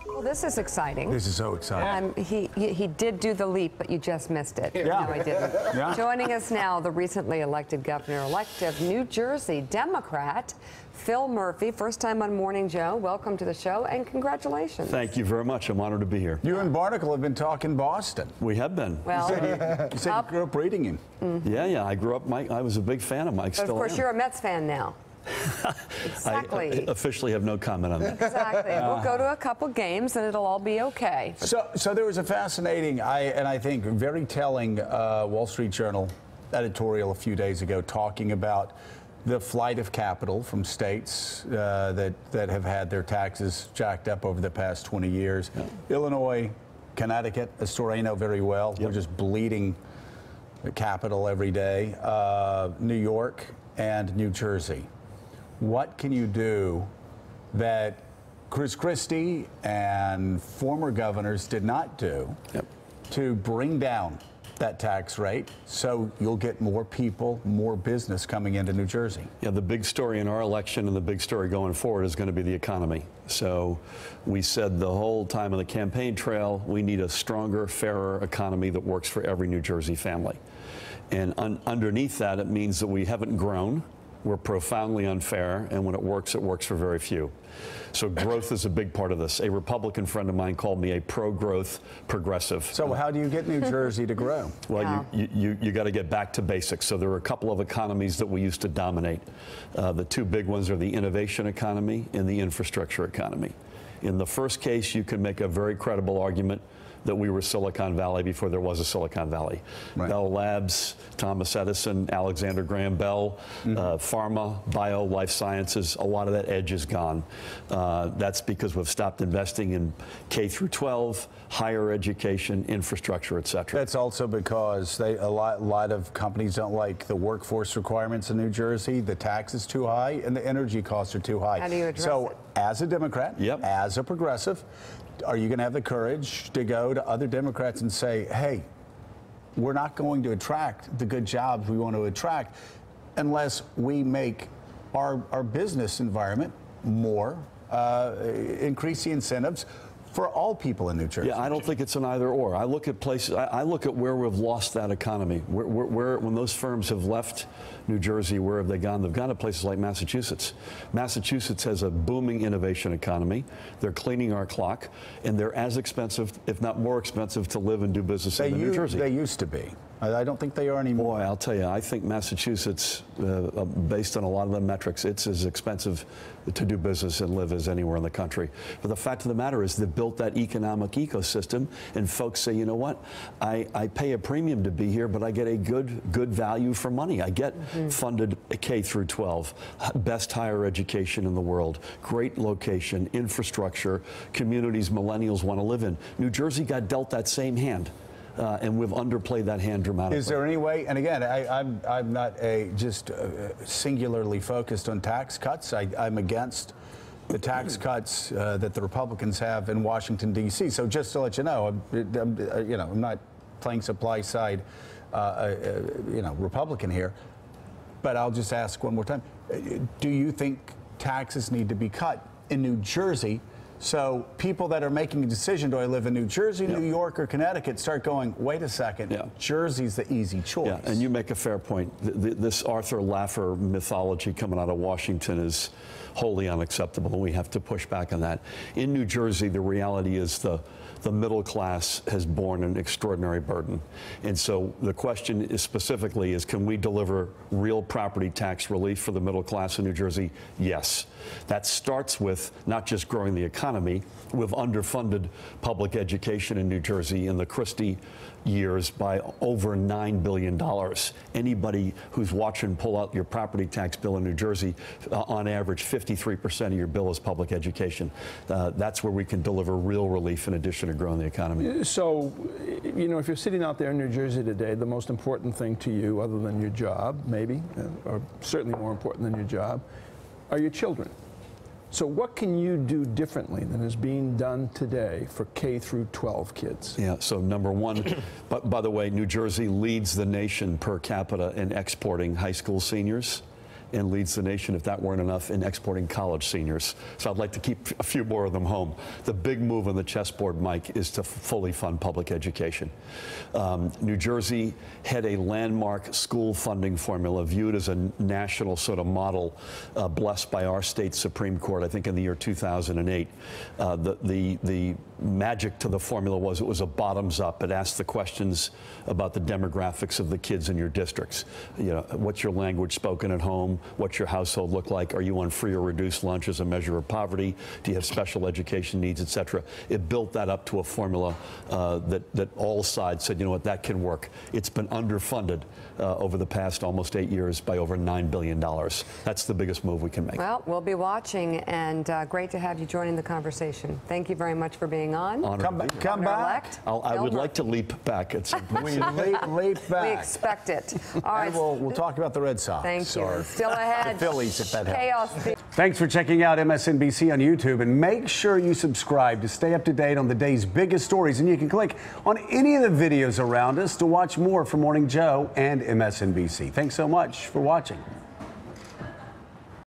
Well, this is exciting. This is so exciting. He did do the leap, but you just missed it. Yeah. No, I didn't. Yeah. Joining us now, the recently elected governor-elect of New Jersey, Democrat Phil Murphy. First time on Morning Joe. Welcome to the show and congratulations. Thank you very much. I'm honored to be here. You and Barnacle have been talking Boston. We have been. Well, You said you grew up reading him. Yeah. I grew up, I was a big fan of Mike. but of course, you're a Mets fan now. Exactly. I officially have no comment on that. Exactly. We'll go to a couple games and it'll all be okay. So there was a fascinating, and I think very telling Wall Street Journal editorial a few days ago talking about the flight of capital from states that have had their taxes jacked up over the past 20 years. Yeah. Illinois, Connecticut, a story I know very well. Yep. We're just bleeding capital every day. New York and New Jersey. What can you do that Chris Christie and former governors did not do to bring down that tax rate so you'll get more people, more business coming into New Jersey? Yeah, the big story in our election and the big story going forward is going to be the economy. So we said the whole time on the campaign trail, we need a stronger, fairer economy that works for every New Jersey family. And underneath that, it means that we haven't grown. We're profoundly unfair, and when it works for very few. So growth is a big part of this. A Republican friend of mine called me a pro-growth progressive. So how do you get New Jersey to grow? Well, you got to get back to basics. So there are a couple of economies that we used to dominate. The two big ones are the innovation economy and the infrastructure economy. In the first case, you can make a very credible argument that we were Silicon Valley before there was a Silicon Valley. Right. Bell Labs, Thomas Edison, Alexander Graham Bell, pharma, bio, life sciences, a lot of that edge is gone. That's because we've stopped investing in K through 12, higher education, infrastructure, et cetera. That's also because a lot of companies don't like the workforce requirements in New Jersey. The tax is too high and the energy costs are too high. How do you address it? As a Democrat, as a progressive, are you going to have the courage to go to other Democrats and say, hey, we're not going to attract the good jobs we want to attract unless we make our business environment more, increase the incentives for all people in New Jersey? Yeah, I don't think it's an either or. I look at places, I look at where we've lost that economy. When those firms have left New Jersey, where have they gone? They've gone to places like Massachusetts. Massachusetts has a booming innovation economy. They're cleaning our clock, and they're as expensive, if not more expensive, to live and do business in New Jersey. They used to be. I don't think they are anymore. Boy, I'll tell you, I think Massachusetts, based on a lot of the metrics, it's as expensive to do business and live as anywhere in the country. But the fact of the matter is they built that economic ecosystem, and folks say, you know what, I pay a premium to be here, but I get a good value for money. I get funded K through 12, best higher education in the world, great location, infrastructure, communities millennials want to live in. New Jersey got dealt that same hand. And we've underplayed that hand dramatically. Is there any way, and again, I'm not just singularly focused on tax cuts. I'm against the tax cuts that the Republicans have in Washington, D.C. So just to let you know, I'm not playing supply side, Republican here. But I'll just ask one more time. Do you think taxes need to be cut in New Jersey so people that are making a decision, do I live in New Jersey, New York, or Connecticut, start going, wait a second, Jersey's the easy choice? Yeah, and you make a fair point. This Arthur Laffer mythology coming out of Washington is wholly unacceptable, and we have to push back on that. In New Jersey, the reality is the middle class has borne an extraordinary burden. And so the question is specifically is, can we deliver real property tax relief for the middle class in New Jersey? Yes. That starts with not just growing the economy. We've underfunded public education in New Jersey in the Christie years by over $9 billion. Anybody who's watching pull out your property tax bill in New Jersey, on average, 53% of your bill is public education. That's where we can deliver real relief in addition to growing the economy. So, if you're sitting out there in New Jersey today, the most important thing to you, other than your job, maybe, or certainly more important than your job, are your children. So what can you do differently than is being done today for K through 12 kids? Yeah, so number one, by the way, New Jersey leads the nation per capita in exporting high school seniors. and leads the nation, if that weren't enough, in exporting college seniors. So I'd like to keep a few more of them home. The big move on the chessboard, Mike, is to fully fund public education. New Jersey had a landmark school funding formula viewed as a national sort of model, blessed by our state Supreme Court, I think in the year 2008. The magic to the formula was it was a bottoms up. It asked the questions about the demographics of the kids in your districts. You know, what's your language spoken at home? What's your household look like? Are you on free or reduced lunch as a measure of poverty? Do you have special education needs, et cetera? It built that up to a formula that all sides said, you know what, that can work. It's been underfunded over the past almost 8 years by over $9 billion. That's the biggest move we can make. Well, we'll be watching, and great to have you joining the conversation. Thank you very much for being on. Come back. I would like to leap back at some point. Leap back. We expect it. All right. We'll talk about the Red Sox. Thank you. Or Still ahead. the Phillies, if that helps. Chaos. Thanks for checking out MSNBC on YouTube, and make sure you subscribe to stay up to date on the day's biggest stories. And you can click on any of the videos around us to watch more from Morning Joe and MSNBC. Thanks so much for watching.